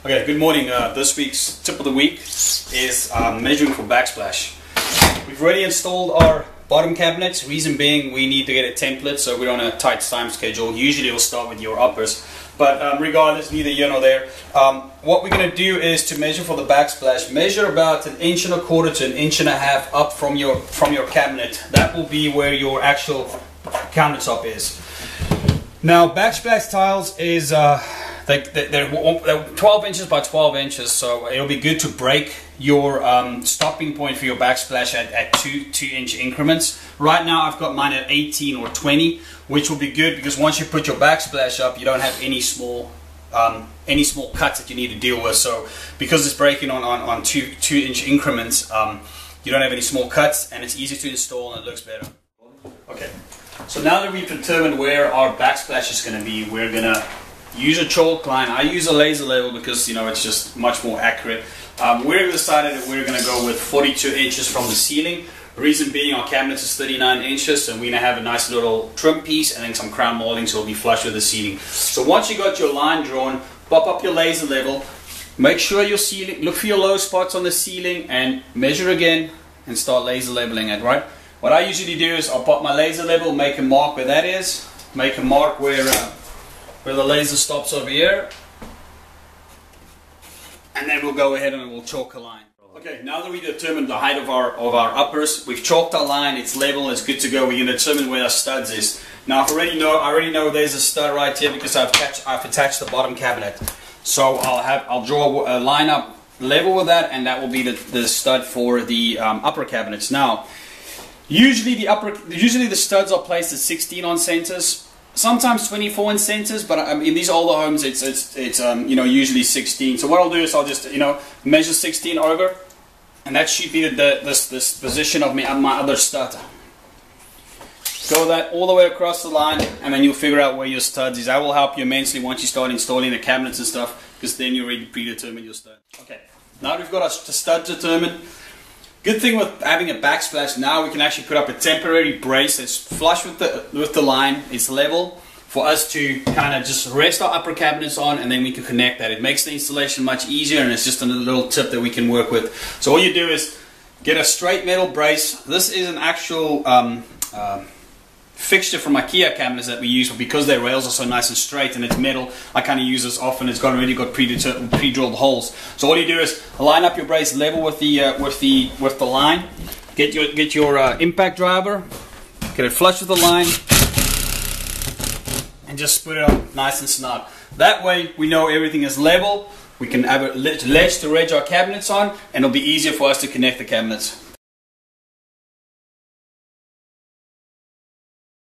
Okay, good morning. This week's tip of the week is measuring for backsplash. We've already installed our bottom cabinets. Reason being, we need to get a template, so we're on a tight time schedule. Usually we'll start with your uppers, but regardless, neither here nor there. What we're going to do is to measure for the backsplash. Measure about 1.25 inches to 1.5 inches up from your cabinet. That will be where your actual countertop is. Now, backsplash tiles is they're 12 inches by 12 inches, so it'll be good to break your stopping point for your backsplash at 2-inch increments. Right now I've got mine at 18 or 20, which will be good because once you put your backsplash up, you don't have any small cuts that you need to deal with. So because it's breaking on 2-inch increments, you don't have any small cuts, and it's easy to install and it looks better. Okay, so now that we've determined where our backsplash is going to be, we're going to use a chalk line. I use a laser level because it's just much more accurate. We've decided that we're going to go with 42 inches from the ceiling. Reason being, our cabinet is 39 inches, and we're going to have a nice little trim piece and then some crown molding, so it'll be flush with the ceiling. So once you got your line drawn, pop up your laser level, make sure your ceiling, look for your low spots on the ceiling, and measure again and start laser leveling it. Right. What I usually do is I'll pop my laser level, make a mark where that is, make a mark where the laser stops over here, and then we'll go ahead and we'll chalk a line. Okay, now that we determined the height of our uppers, we've chalked our line, it's level, it's good to go. We're going to determine where our studs is. Now I already know there's a stud right here because I've attached the bottom cabinet. So I'll draw a line up level with that, and that will be the stud for the upper cabinets. Now, usually the studs are placed at 16 centers. Sometimes 24 in centers, but in these older homes it's usually 16. So what I'll do is I'll just measure 16 over, and that should be this position of my other stud. Go that all the way across the line, and then you'll figure out where your studs is. That will help you immensely once you start installing the cabinets and stuff, because then you already predetermine your stud. Okay, now we've got our stud determined. Good thing with having a backsplash, now we can actually put up a temporary brace that's flush with the line. It's level for us to kind of just rest our upper cabinets on, and then we can connect that. It makes the installation much easier, and it's just a little tip that we can work with. So all you do is get a straight metal brace. This is an actual fixture from IKEA cabinets that we use, but because their rails are so nice and straight and it's metal, I kind of use this often. It's already got pre-drilled holes. So all you do is line up your brace level with the line. Get your impact driver, get it flush with the line, and just put it up nice and snug. That way we know everything is level. We can have a ledge to wedge our cabinets on, and it'll be easier for us to connect the cabinets.